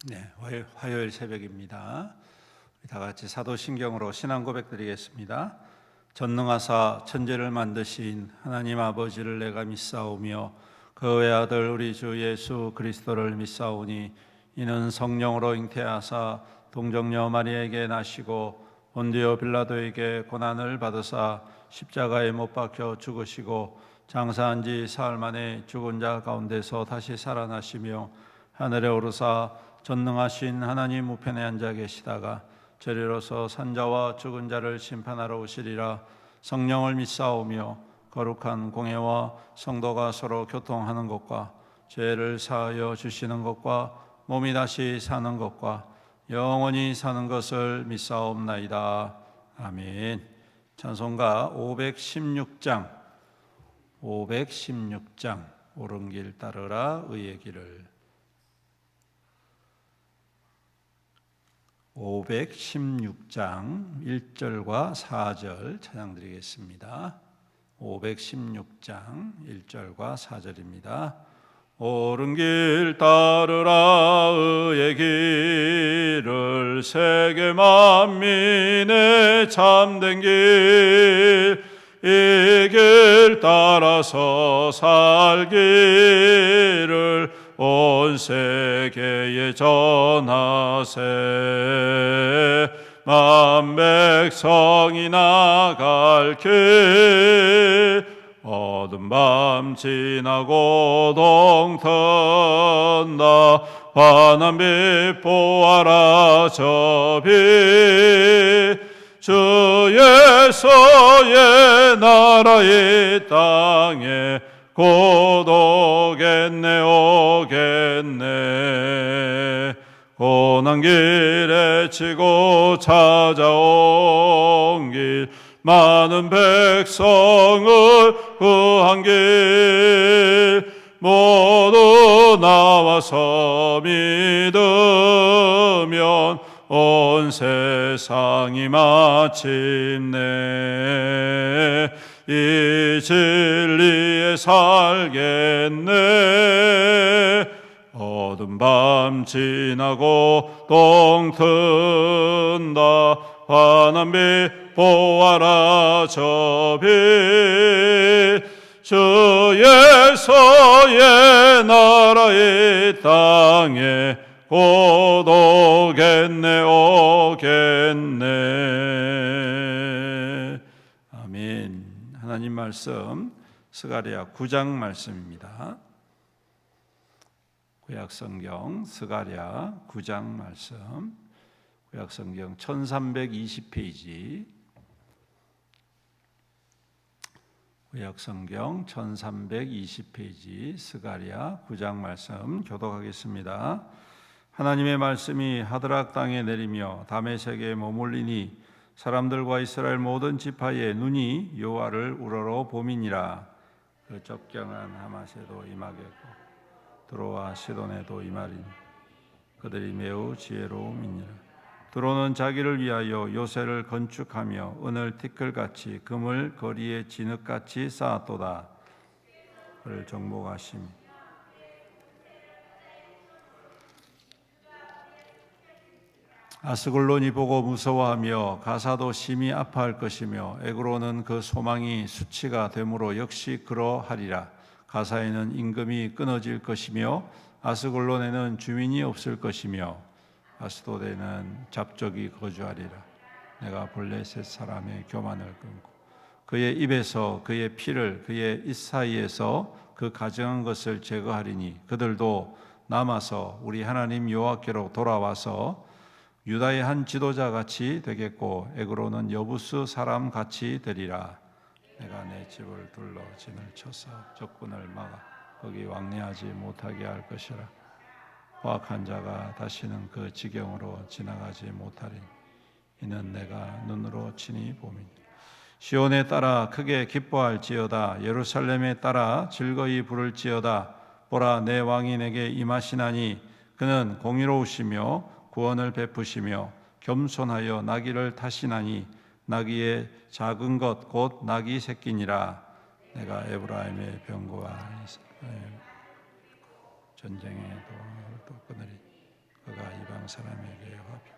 네, 화요일 새벽입니다. 다 같이 사도신경으로 신앙 고백드리겠습니다. 전능하사 천지를 만드신 하나님 아버지를 내가 믿사오며 그 외아들 우리 주 예수 그리스도를 믿사오니 이는 성령으로 잉태하사 동정녀 마리아에게 나시고 본디오 빌라도에게 고난을 받으사 십자가에 못 박혀 죽으시고 장사한 지 사흘 만에 죽은 자 가운데서 다시 살아나시며 하늘에 오르사 전능하신 하나님 우편에 앉아 계시다가 저리로서 산자와 죽은 자를 심판하러 오시리라. 성령을 믿사오며 거룩한 공회와 성도가 서로 교통하는 것과 죄를 사하여 주시는 것과 몸이 다시 사는 것과 영원히 사는 것을 믿사옵나이다. 아멘. 찬송가 516장 옳은 길 따르라 의의 길을 516장 1절과 4절 찬양드리겠습니다. 516장 1절과 4절입니다. 옳은 길 따르라 의의 길을 세계 만민의 참된 길 이 길 따라서 살기를 온 세계에 전하세. 만 백성이 나갈 길 어두운 밤 지나고 동턴다. 환한 빛 보아라 저 빛 주 예수의 나라 이 땅에 곧 오겠네 오겠네. 고난 길에 치고 찾아온 길 많은 백성을 구한 길 모두 나와서 믿으면 온 세상이 마침내 이 진리에 살겠네. 어두운 밤 지나고 동튼다. 환한 빛 보아라 저 빛 주 예수의 나라 이 땅에 곧 오겠네 오겠네. 아멘. 하나님 말씀 스가랴 9장 말씀입니다. 구약성경 스가랴 9장 말씀, 구약성경 1320페이지, 구약성경 1320페이지 스가랴 9장 말씀 교독하겠습니다. 하나님의 말씀이 하드락 땅에 내리며 다메섹에 머물리니 사람들과 이스라엘 모든 지파의 눈이 여호와를 우러러 봄이니라. 그 적경한 하마세도 임하겠고 드로와 시돈에도 임하리니 그들이 매우 지혜로움이니라. 드로는 자기를 위하여 요새를 건축하며 은을 티끌같이 금을 거리에 진흙같이 쌓았도다. 그를 정복하심이 아스글론이 보고 무서워하며 가사도 심히 아파할 것이며 에그로는 그 소망이 수치가 되므로 역시 그러하리라. 가사에는 임금이 끊어질 것이며 아스글론에는 주민이 없을 것이며 아스도데는 잡족이 거주하리라. 내가 블레셋 사람의 교만을 끊고 그의 입에서 그의 피를 그의 입 사이에서 그 가증한 것을 제거하리니 그들도 남아서 우리 하나님 여호와께로 돌아와서 유다의 한 지도자 같이 되겠고 에그로는 여부스 사람 같이 되리라. 내가 내 집을 둘러 진을 쳐서 적군을 막아 거기 왕래하지 못하게 할 것이라. 포악한 자가 다시는 그 지경으로 지나가지 못하리니 이는 내가 눈으로 친히 봄이니. 시온에 따라 크게 기뻐할지어다. 예루살렘에 따라 즐거이 부를지어다. 보라, 내 왕이 내게 임하시나니 그는 공의로우시며 구원을 베푸시며 겸손하여 나귀를 타시나니 나귀의 작은 것 곧 나귀 새끼니라. 내가 에브라임의 병거와 전쟁에 또 끊으리. 그가 사람에게 화평.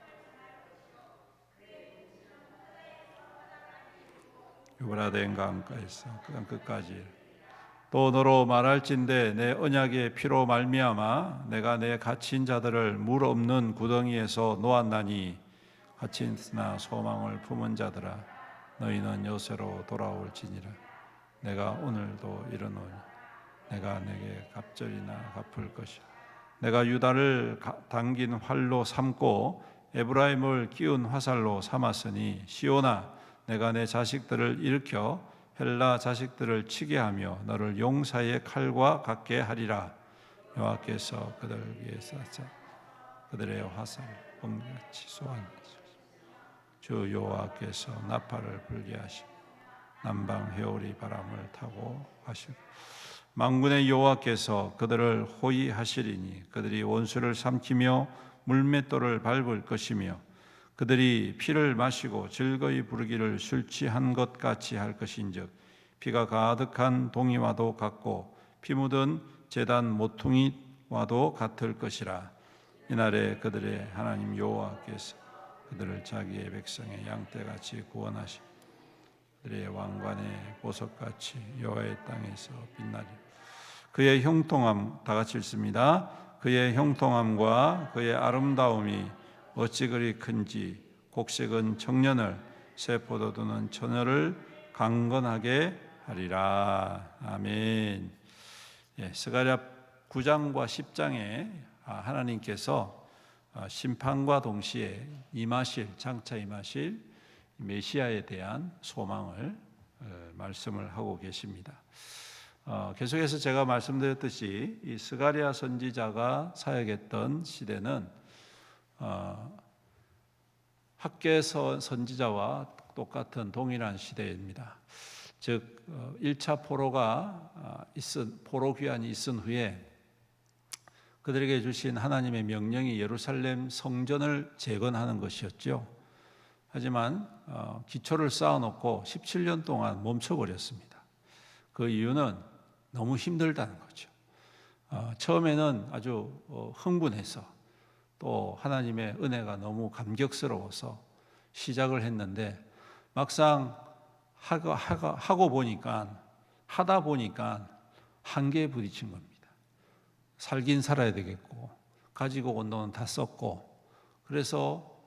유브라데 강가에서 끝까지 또 너로 말할진대 내 언약의 피로 말미암아 내가 내 갇힌 자들을 물 없는 구덩이에서 놓았나니 갇힌 나 소망을 품은 자들아 너희는 요새로 돌아올지니라. 내가 오늘도 이르노니 내가 내게 갑절이나 갚을 것이라. 내가 유다를 당긴 활로 삼고 에브라임을 끼운 화살로 삼았으니 시온아 내가 내 자식들을 일으켜 헬라 자식들을 치게 하며 너를 용사의 칼과 같게 하리라. 여호와께서 그들 위에 쏘사 그들의 화살을 번개같이 쏘아내소서. 주 여호와께서 나팔을 불게 하시고 남방 회오리 바람을 타고 하시고 만군의 여호와께서 그들을 호위하시리니 그들이 원수를 삼키며 물맷돌을 밟을 것이며 그들이 피를 마시고 즐거이 부르기를 술 취한 것 같이 할 것인즉 피가 가득한 동이와도 같고 피 묻은 제단 모퉁이와도 같을 것이라. 이날에 그들의 하나님 여호와께서 그들을 자기의 백성의 양떼같이 구원하시고 그들의 왕관의 보석같이 여호와의 땅에서 빛나리. 그의 형통함, 다 같이 읽습니다. 그의 형통함과 그의 아름다움이 어찌 그리 큰지 곡식은 청년을 새 포도주는 처녀를 강건하게 하리라. 아멘. 스가랴 9장과 10장에 하나님께서 심판과 동시에 장차 임하실 메시아에 대한 소망을 말씀을 하고 계십니다. 계속해서 제가 말씀드렸듯이 이 스가랴 선지자가 사역했던 시대는 학개 선지자와 똑같은 동일한 시대입니다. 즉 1차 포로 귀환이 있은 후에 그들에게 주신 하나님의 명령이 예루살렘 성전을 재건하는 것이었죠. 하지만 기초를 쌓아놓고 17년 동안 멈춰버렸습니다. 그 이유는 너무 힘들다는 거죠. 처음에는 아주 흥분해서 또 하나님의 은혜가 너무 감격스러워서 시작을 했는데 막상 하다 보니까 한계에 부딪힌 겁니다. 살긴 살아야 되겠고 가지고 온 돈은 다 썼고 그래서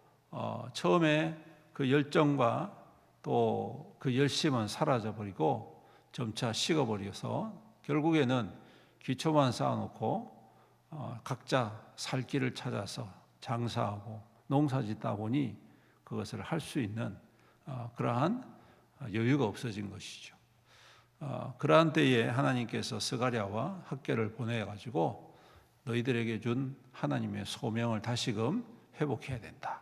처음에 그 열정과 또 그 열심은 사라져버리고 점차 식어버려서 결국에는 기초만 쌓아놓고 각자 살 길을 찾아서 장사하고 농사짓다 보니 그것을 할 수 있는 그러한 여유가 없어진 것이죠. 그러한 때에 하나님께서 스가랴와 학개를 보내가지고 너희들에게 준 하나님의 소명을 다시금 회복해야 된다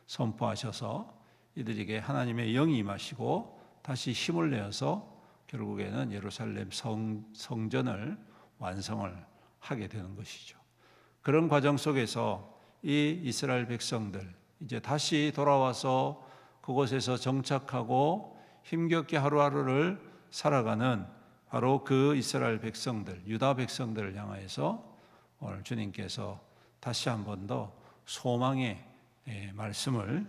선포하셔서 이들에게 하나님의 영이 임하시고 다시 힘을 내어서 결국에는 예루살렘 성전을 완성을 하게 되는 것이죠. 그런 과정 속에서 이 이스라엘 백성들 이제 다시 돌아와서 그곳에서 정착하고 힘겹게 하루하루를 살아가는 바로 그 이스라엘 백성들, 유다 백성들을 향하여서 오늘 주님께서 다시 한 번 더 소망의 말씀을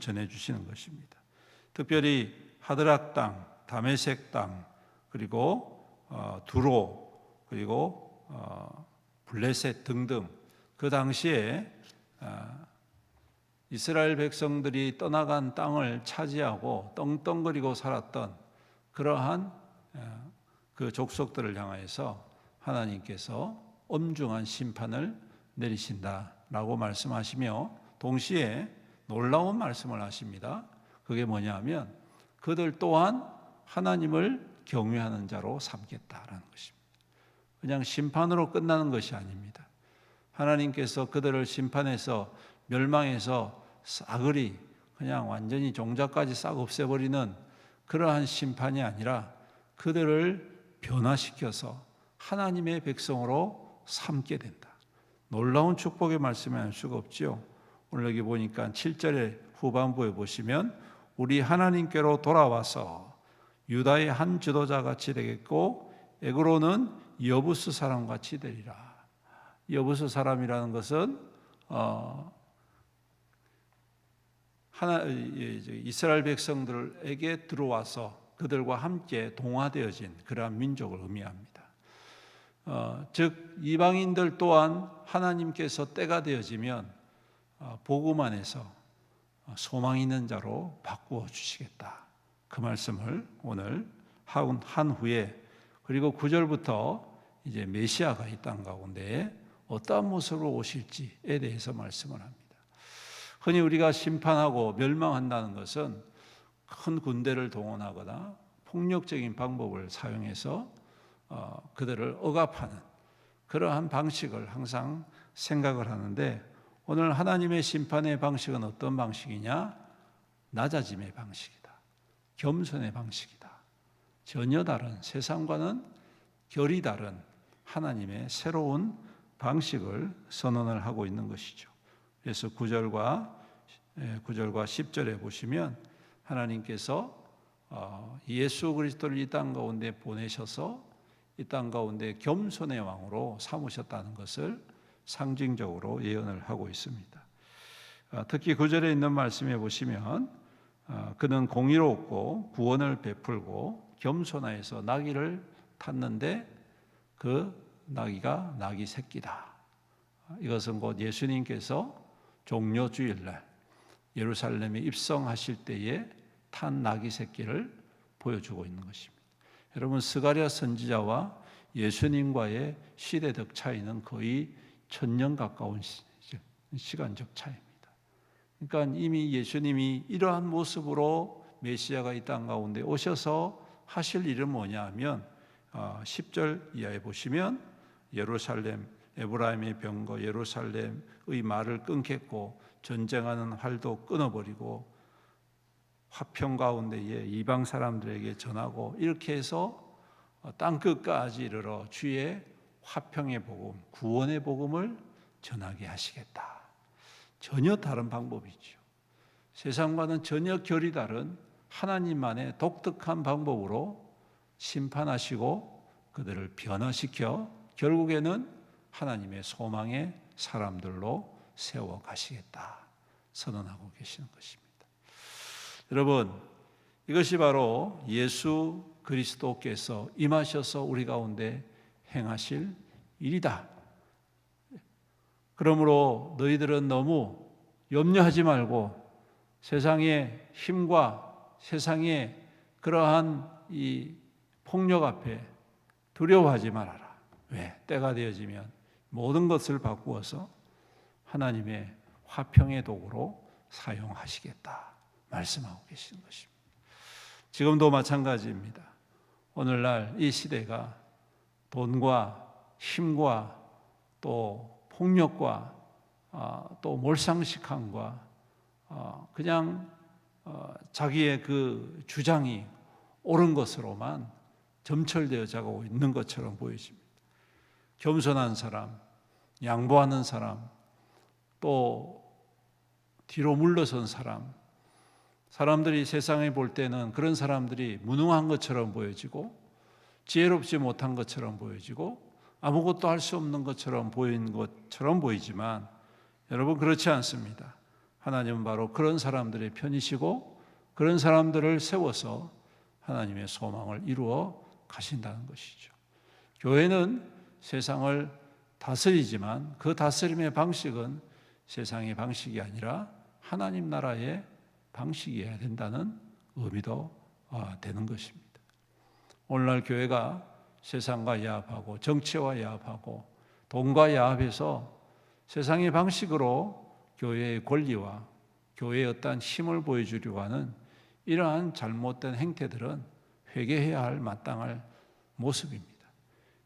전해주시는 것입니다. 특별히 하드락 땅, 다메섹 땅, 그리고 두로, 그리고 블레셋 등등 그 당시에 이스라엘 백성들이 떠나간 땅을 차지하고 떵떵거리고 살았던 그러한 그 족속들을 향하여서 하나님께서 엄중한 심판을 내리신다라고 말씀하시며 동시에 놀라운 말씀을 하십니다. 그게 뭐냐면 그들 또한 하나님을 경외하는 자로 삼겠다라는 것입니다. 그냥 심판으로 끝나는 것이 아닙니다. 하나님께서 그들을 심판해서 멸망해서 싸그리 그냥 완전히 종자까지 싹 없애버리는 그러한 심판이 아니라 그들을 변화시켜서 하나님의 백성으로 삼게 된다. 놀라운 축복의 말씀이 아닐 수가 없죠. 오늘 여기 보니까 7절의 후반부에 보시면 우리 하나님께로 돌아와서 유다의 한 지도자같이 되겠고 에그로는 여부스 사람같이 되리라. 여부스 사람이라는 것은 이스라엘 백성들에게 들어와서 그들과 함께 동화되어진 그러한 민족을 의미합니다. 즉 이방인들 또한 하나님께서 때가 되어지면 복음 안에서 소망 있는 자로 바꾸어 주시겠다. 그 말씀을 오늘 한 후에, 그리고 9절부터 이제 메시아가 이 땅 가운데 어떠한 모습으로 오실지에 대해서 말씀을 합니다. 흔히 우리가 심판하고 멸망한다는 것은 큰 군대를 동원하거나 폭력적인 방법을 사용해서 그들을 억압하는 그러한 방식을 항상 생각을 하는데, 오늘 하나님의 심판의 방식은 어떤 방식이냐? 낮아짐의 방식이다. 겸손의 방식이다. 전혀 다른, 세상과는 결이 다른 하나님의 새로운 방식을 선언을 하고 있는 것이죠. 그래서 9절과 10절에 보시면 하나님께서 예수 그리스도를 이 땅 가운데 보내셔서 이 땅 가운데 겸손의 왕으로 삼으셨다는 것을 상징적으로 예언을 하고 있습니다. 특히 9절에 있는 말씀에 보시면 그는 공의롭고 구원을 베풀고 겸손하여서 나귀를 탔는데 그 나귀가 나귀 새끼다. 이것은 곧 예수님께서 종려 주일날 예루살렘에 입성하실 때에 탄 나귀 새끼를 보여주고 있는 것입니다. 여러분, 스가랴 선지자와 예수님과의 시대적 차이는 거의 1000년 가까운 시간적 차이입니다. 그러니까 이미 예수님이 이러한 모습으로 메시아가 이 땅 가운데 오셔서 하실 일은 뭐냐 하면 10절 이하에 보시면 예루살렘, 에브라임의 병거 예루살렘의 말을 끊겠고 전쟁하는 활도 끊어버리고 화평 가운데에 이방 사람들에게 전하고, 이렇게 해서 땅 끝까지 이르러 주의 화평의 복음, 구원의 복음을 전하게 하시겠다. 전혀 다른 방법이죠. 세상과는 전혀 결이 다른 하나님만의 독특한 방법으로 심판하시고 그들을 변화시켜 결국에는 하나님의 소망의 사람들로 세워 가시겠다 선언하고 계시는 것입니다. 여러분, 이것이 바로 예수 그리스도께서 임하셔서 우리 가운데 행하실 일이다. 그러므로 너희들은 너무 염려하지 말고 세상의 힘과 세상의 그러한 이 폭력 앞에 두려워하지 말아라. 왜? 때가 되어지면 모든 것을 바꾸어서 하나님의 화평의 도구로 사용하시겠다 말씀하고 계시는 것입니다. 지금도 마찬가지입니다. 오늘날 이 시대가 돈과 힘과 또 폭력과 또 몰상식함과 그냥 자기의 그 주장이 옳은 것으로만 점철되어 가고 있는 것처럼 보여집니다. 겸손한 사람, 양보하는 사람, 또 뒤로 물러선 사람, 사람들이 세상에 볼 때는 그런 사람들이 무능한 것처럼 보여지고 지혜롭지 못한 것처럼 보여지고 아무것도 할 수 없는 것처럼 보이는 것처럼 보이지만, 여러분, 그렇지 않습니다. 하나님은 바로 그런 사람들의 편이시고 그런 사람들을 세워서 하나님의 소망을 이루어 가신다는 것이죠. 교회는 세상을 다스리지만 그 다스림의 방식은 세상의 방식이 아니라 하나님 나라의 방식이어야 된다는 의미도 되는 것입니다. 오늘날 교회가 세상과 야합하고 정치와 야합하고 돈과 야합해서 세상의 방식으로 교회의 권리와 교회의 어떠한 힘을 보여주려고 하는 이러한 잘못된 행태들은 회개해야 할 마땅할 모습입니다.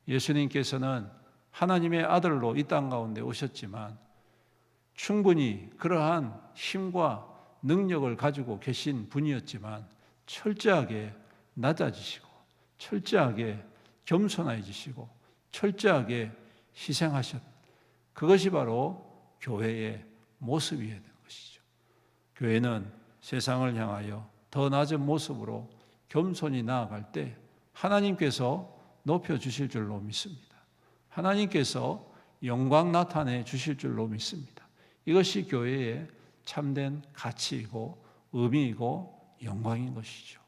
예수님께서는 하나님의 아들로 이 땅 가운데 오셨지만 충분히 그러한 힘과 능력을 가지고 계신 분이었지만 철저하게 낮아지시고 철저하게 겸손해지시고 철저하게 희생하셨. 그것이 바로 교회의 모습이어야 되는 것이죠. 교회는 세상을 향하여 더 낮은 모습으로 겸손히 나아갈 때 하나님께서 높여주실 줄로 믿습니다. 하나님께서 영광 나타내 주실 줄로 믿습니다. 이것이 교회의 참된 가치이고 의미이고 영광인 것이죠.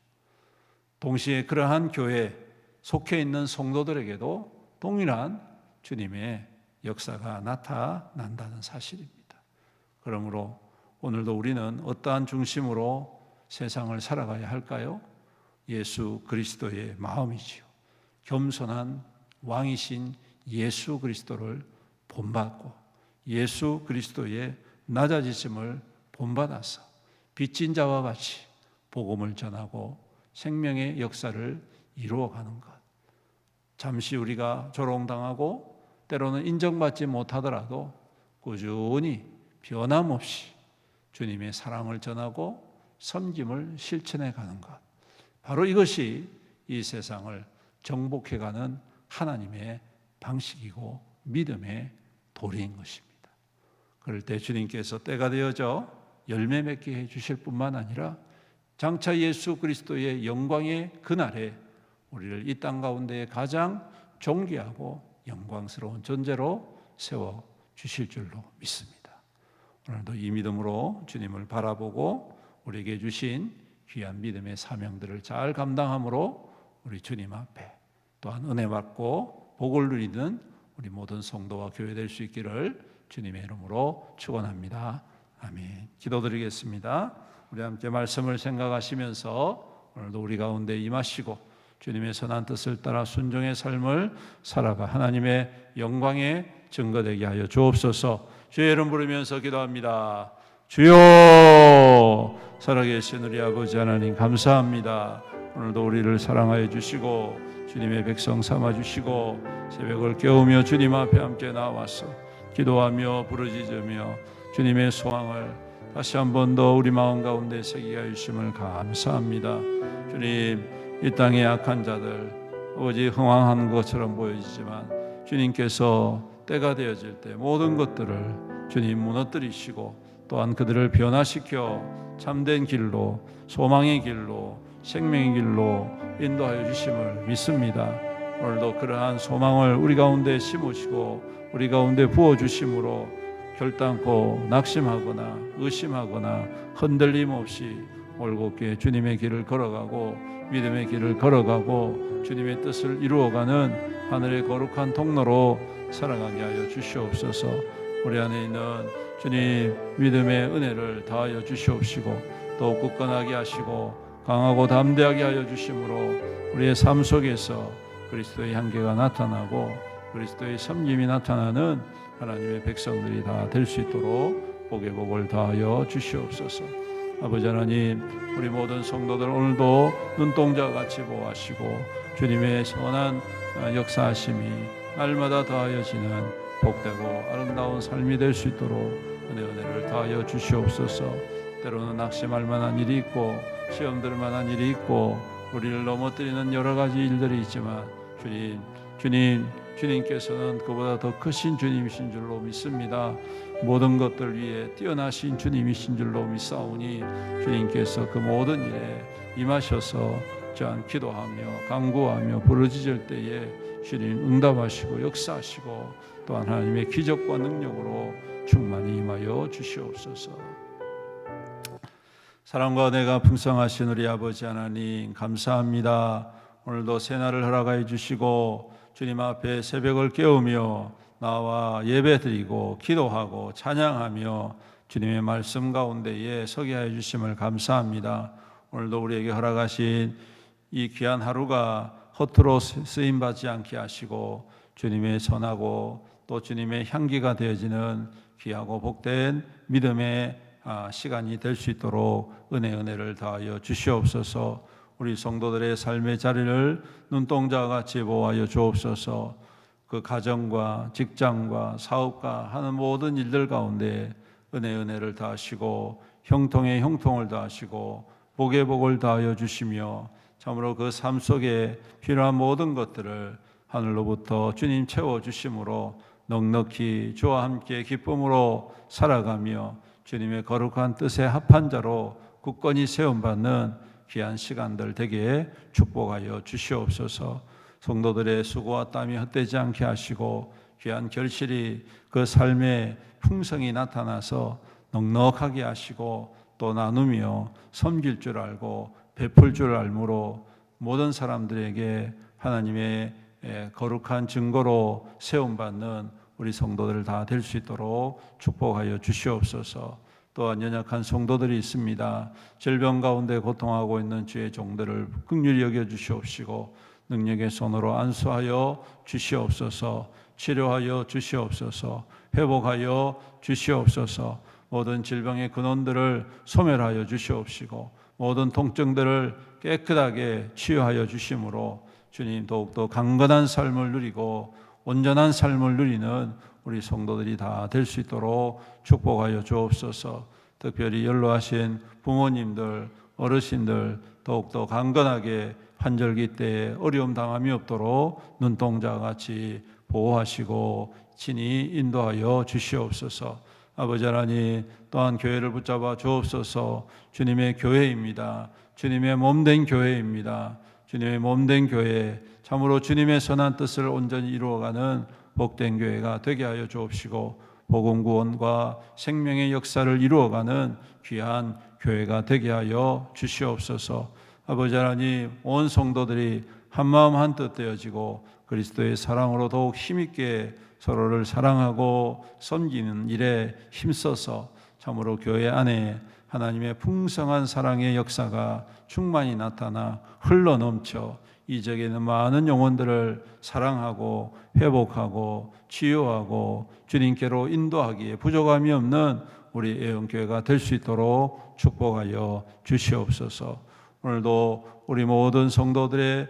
동시에 그러한 교회에 속해 있는 성도들에게도 동일한 주님의 역사가 나타난다는 사실입니다. 그러므로 오늘도 우리는 어떠한 중심으로 세상을 살아가야 할까요? 예수 그리스도의 마음이지요. 겸손한 왕이신 예수 그리스도를 본받고 예수 그리스도의 낮아지심을 본받아서 빚진 자와 같이 복음을 전하고 생명의 역사를 이루어가는 것. 잠시 우리가 조롱당하고 때로는 인정받지 못하더라도 꾸준히 변함없이 주님의 사랑을 전하고 섬김을 실천해 가는 것. 바로 이것이 이 세상을 정복해가는 하나님의 방식이고 믿음의 도리인 것입니다. 그럴 때 주님께서 때가 되어져 열매 맺게 해주실 뿐만 아니라 장차 예수 그리스도의 영광의 그날에 우리를 이 땅 가운데 가장 존귀하고 영광스러운 존재로 세워주실 줄로 믿습니다. 오늘도 이 믿음으로 주님을 바라보고 우리에게 주신 귀한 믿음의 사명들을 잘 감당함으로 우리 주님 앞에 또한 은혜 받고 복을 누리는 우리 모든 성도와 교회 될 수 있기를 주님의 이름으로 축원합니다. 아멘. 기도드리겠습니다. 우리 함께 말씀을 생각하시면서 오늘도 우리 가운데 임하시고 주님의 선한 뜻을 따라 순종의 삶을 살아가 하나님의 영광에 증거되게 하여 주옵소서. 주의 이름 부르면서 기도합니다. 주여, 살아계신 우리 아버지 하나님 감사합니다. 오늘도 우리를 사랑하여 주시고 주님의 백성 삼아 주시고 새벽을 깨우며 주님 앞에 함께 나와서 기도하며 부르짖으며 주님의 소망을 다시 한 번 더 우리 마음 가운데 새기게 하여 주심을 감사합니다. 주님, 이 땅의 약한 자들 아버지 흥황한 것처럼 보여지지만 주님께서 때가 되어질 때 모든 것들을 주님 무너뜨리시고 또한 그들을 변화시켜 참된 길로 소망의 길로 생명의 길로 인도하여 주심을 믿습니다. 오늘도 그러한 소망을 우리 가운데 심으시고 우리 가운데 부어주심으로 결단코 낙심하거나 의심하거나 흔들림 없이 올곧게 주님의 길을 걸어가고 믿음의 길을 걸어가고 주님의 뜻을 이루어가는 하늘의 거룩한 통로로 살아가게 하여 주시옵소서. 우리 안에 있는 주님 믿음의 은혜를 다하여 주시옵시고 또 굳건하게 하시고 강하고 담대하게 하여 주심으로 우리의 삶 속에서 그리스도의 향기가 나타나고 그리스도의 섬김이 나타나는 하나님의 백성들이 다 될 수 있도록 복의 복을 다하여 주시옵소서. 아버지 하나님, 우리 모든 성도들 오늘도 눈동자와 같이 보호하시고 주님의 선한 역사하심이 날마다 더하여지는 복되고 아름다운 삶이 될 수 있도록 은혜를 다하여 주시옵소서. 때로는 낙심할 만한 일이 있고 시험들 만한 일이 있고 우리를 넘어뜨리는 여러 가지 일들이 있지만 주님께서는 그보다 더 크신 주님이신 줄로 믿습니다. 모든 것들 위에 뛰어나신 주님이신 줄로 믿사오니 주님께서 그 모든 일에 임하셔서 저한 기도하며 간구하며 부르짖을 때에 주님 응답하시고 역사하시고 또한 하나님의 기적과 능력으로 충만히 임하여 주시옵소서. 사랑과 은혜가 풍성하신 우리 아버지 하나님 감사합니다. 오늘도 새날을 허락하여 주시고 주님 앞에 새벽을 깨우며 나와 예배드리고 기도하고 찬양하며 주님의 말씀 가운데에 서게 하여 주심을 감사합니다. 오늘도 우리에게 허락하신 이 귀한 하루가 허투루 쓰임받지 않게 하시고 주님의 선하고 또 주님의 향기가 되어지는 귀하고 복된 믿음의 시간이 될 수 있도록 은혜를 다하여 주시옵소서. 우리 성도들의 삶의 자리를 눈동자와 같이 보호하여 주옵소서. 그 가정과 직장과 사업과 하는 모든 일들 가운데 은혜를 다하시고 형통에 형통을 다하시고 복에 복을 다하여 주시며 참으로 그 삶 속에 필요한 모든 것들을 하늘로부터 주님 채워주심으로 넉넉히 주와 함께 기쁨으로 살아가며 주님의 거룩한 뜻에 합한 자로 굳건히 세움받는 귀한 시간들 되게 축복하여 주시옵소서. 성도들의 수고와 땀이 헛되지 않게 하시고 귀한 결실이 그 삶의 풍성이 나타나서 넉넉하게 하시고 또 나누며 섬길 줄 알고 베풀 줄 알므로 모든 사람들에게 하나님의 거룩한 증거로 세움받는 우리 성도들 다 될 수 있도록 축복하여 주시옵소서. 또한 연약한 성도들이 있습니다. 질병 가운데 고통하고 있는 주의 종들을 긍휼히 여겨 주시옵시고 능력의 손으로 안수하여 주시옵소서. 치료하여 주시옵소서. 회복하여 주시옵소서. 모든 질병의 근원들을 소멸하여 주시옵시고 모든 통증들을 깨끗하게 치유하여 주심으로 주님 더욱더 강건한 삶을 누리고 온전한 삶을 누리는 우리 성도들이 다 될 수 있도록 축복하여 주옵소서. 특별히 연로하신 부모님들, 어르신들 더욱더 강건하게 환절기 때에 어려움 당함이 없도록 눈동자와 같이 보호하시고 친히 인도하여 주시옵소서. 아버지 하나님, 또한 교회를 붙잡아 주옵소서. 주님의 교회입니다. 주님의 몸된 교회입니다. 주님의 몸된 교회, 참으로 주님의 선한 뜻을 온전히 이루어가는 복된 교회가 되게 하여 주옵시고 복음 구원과 생명의 역사를 이루어가는 귀한 교회가 되게 하여 주시옵소서. 아버지 하나님, 온 성도들이 한마음 한뜻 되어지고 그리스도의 사랑으로 더욱 힘있게 서로를 사랑하고 섬기는 일에 힘써서 참으로 교회 안에 하나님의 풍성한 사랑의 역사가 충만히 나타나 흘러넘쳐 이 지역에 있는 많은 영혼들을 사랑하고 회복하고 치유하고 주님께로 인도하기에 부족함이 없는 우리 애원교회가 될 수 있도록 축복하여 주시옵소서. 오늘도 우리 모든 성도들의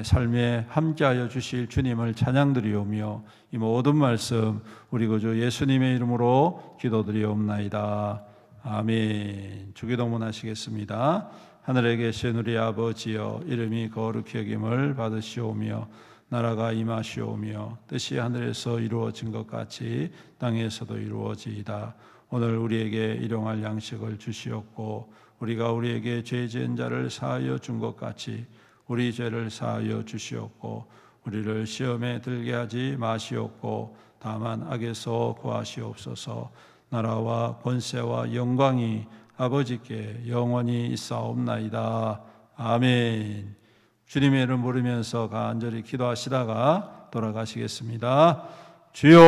삶에 함께하여 주실 주님을 찬양드리오며 이 모든 말씀 우리 구주 예수님의 이름으로 기도드리옵나이다. 아멘. 주기도문 하시겠습니다. 하늘에 계신 우리 아버지여, 이름이 거룩히 여김을 받으시오며 나라가 임하시오며 뜻이 하늘에서 이루어진 것 같이 땅에서도 이루어지이다. 오늘 우리에게 일용할 양식을 주시옵고 우리가 우리에게 죄 지은 자를 사하여 준 것 같이 우리 죄를 사하여 주시옵고 우리를 시험에 들게 하지 마시옵고 다만 악에서 구하시옵소서. 나라와 권세와 영광이 아버지께 영원히 있사옵나이다. 아멘. 주님의 이름 부르면서 간절히 기도하시다가 돌아가시겠습니다. 주여